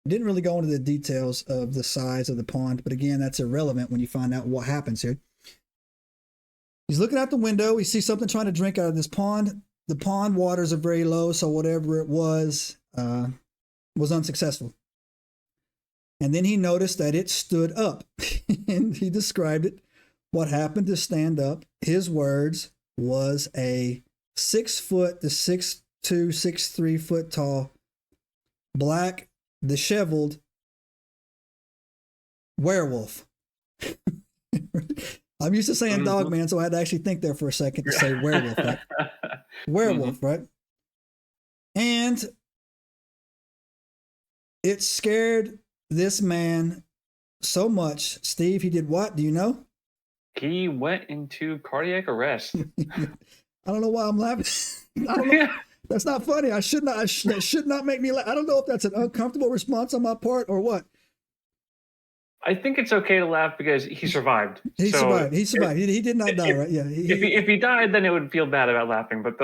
Didn't really go into the details of the size of the pond, but again, that's irrelevant when you find out what happens here. He's looking out the window. He sees something trying to drink out of this pond. The pond waters are very low, so whatever it was unsuccessful. And then he noticed that it stood up, and he described it. What happened to stand up? His words was a 6 foot to 6'2", 6'3" foot tall, black, disheveled werewolf. I'm used to saying Dogman, so I had to actually think there for a second to say werewolf. Right? Werewolf, right? And it scared this man so much. Steve, he did what? Do you know? He went into cardiac arrest. I don't know why I'm laughing. I don't know. That's not funny. That should not make me laugh. I don't know if that's an uncomfortable response on my part or what. I think it's okay to laugh because he survived. He survived. He did not die, right? Yeah. If he died, then it would feel bad about laughing. But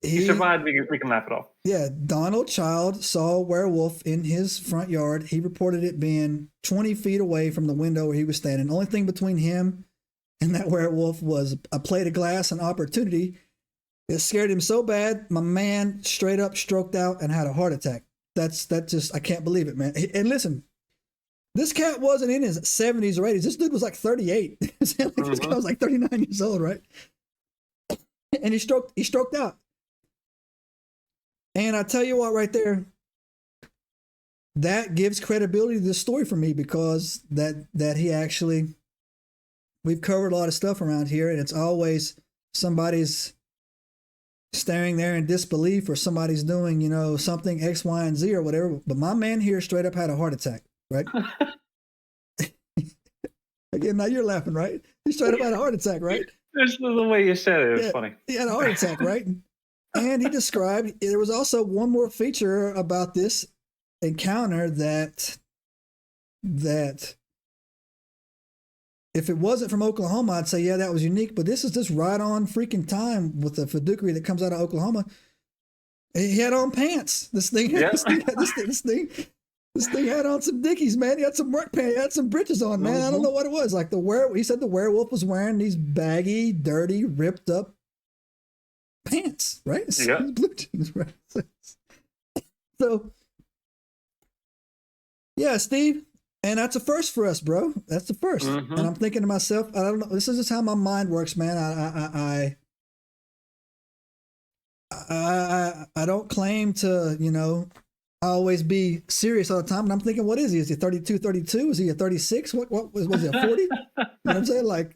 he survived. We can laugh it off. Yeah. Donald Child saw a werewolf in his front yard. He reported it being 20 feet away from the window where he was standing. The only thing between him and that werewolf was a plate of glass, an opportunity. It scared him so bad, my man straight up stroked out and had a heart attack. That just, I can't believe it, man. And listen, this cat wasn't in his 70s or 80s. This dude was like 38. This guy was like 39 years old, right? And he stroked out. And I tell you what, right there, that gives credibility to this story for me, because that he actually, we've covered a lot of stuff around here, and it's always somebody's staring there in disbelief, or somebody's doing, something X, Y, and Z or whatever. But my man here straight up had a heart attack, right? Again, now you're laughing, right? He straight up had a heart attack, right? That's the way you said it. It's funny. He had a heart attack, right? And he described, there was also one more feature about this encounter that if it wasn't from Oklahoma, I'd say, yeah, that was unique. But this is just right on freaking time with the fiduciary that comes out of Oklahoma. He had on pants. This thing had on some Dickies, man. He had some work pants. He had some britches on, man. I don't know what it was. Like he said the werewolf was wearing these baggy, dirty, ripped up pants, right? Yeah. Blue jeans, right? So, yeah, Steve. And that's a first for us, bro. That's the first. And I'm thinking to myself, I don't know. This is just how my mind works, man. I don't claim to, always be serious all the time. And I'm thinking, what is he? Is he 32? Is he a 36? What was he, a 40? You know what I'm saying? Like,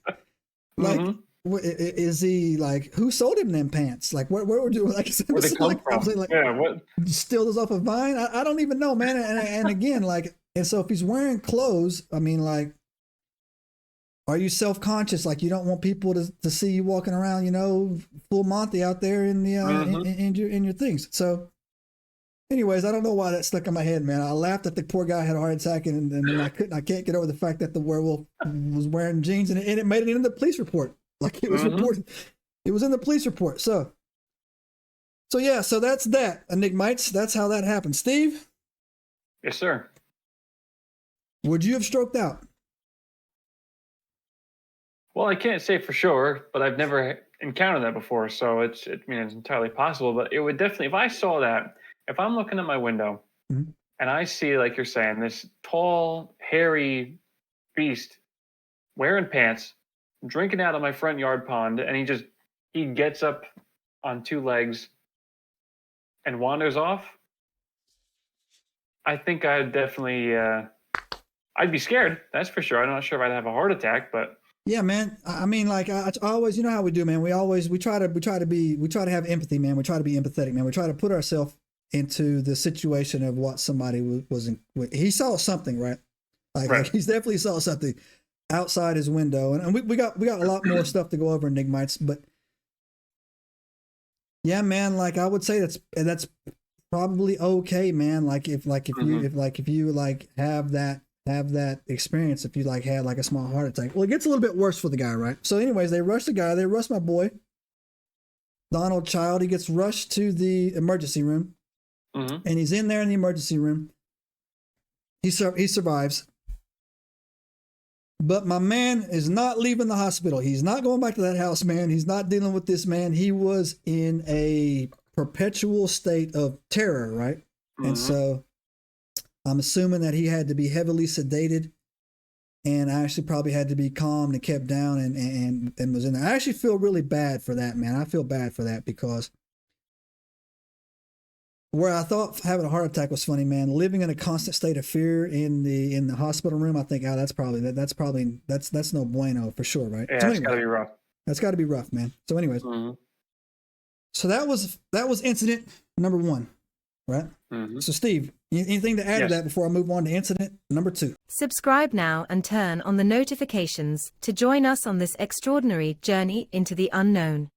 is he like, who sold him them pants? Like, where would you, like, where they come from? Like, what? Steal this off of Vine? I don't even know, man. And again, like, and so if he's wearing clothes, I mean, like, are you self-conscious? Like, you don't want people to see you walking around, full Monty out there in the in your things. So, anyways, I don't know why that stuck in my head, man. I laughed that the poor guy had a heart attack, and then I can't get over the fact that the werewolf was wearing jeans, and it made it into the police report. Like, it was reported, it was in the police report. So yeah, so that's that, Enigmites. That's how that happened. Steve? Yes, sir. Would you have stroked out? Well, I can't say for sure, but I've never encountered that before, so it's entirely possible. But it would definitely, if I saw that, if I'm looking at my window and I see, like you're saying, this tall, hairy beast wearing pants, drinking out of my front yard pond, and he gets up on 2 legs and wanders off, I think I'd definitely, I'd be scared. That's for sure. I'm not sure if I'd have a heart attack, but yeah, man. I mean, like, I always, how we do, man. We try to have empathy, man. We try to be empathetic, man. We try to put ourselves into the situation of what somebody was in. He saw something, right? Like he's definitely saw something outside his window, and we got a lot more stuff to go over, Enigmites. But yeah, man, like, I would say that's probably okay, man. Like, if you have that experience, if you like had like a small heart attack. Well, it gets a little bit worse for the guy, right? So anyways, they rush the guy. They rush my boy, Donald Child. He gets rushed to the emergency room, and he's in there in the emergency room. He survives. But my man is not leaving the hospital. He's not going back to that house, man. He's not dealing with this, man. He was in a perpetual state of terror, right? Mm-hmm. And so I'm assuming that he had to be heavily sedated and actually probably had to be calmed and kept down and was in there. I actually feel really bad for that, man. I feel bad for that because where I thought having a heart attack was funny, man, living in a constant state of fear in the hospital room, I think, that's no bueno for sure, right? Yeah, so that's gotta be rough. That's gotta be rough, man. So anyways, so that was incident number 1, right? So Steve, anything to add to that before I move on to incident number 2? Subscribe now and turn on the notifications to join us on this extraordinary journey into the unknown.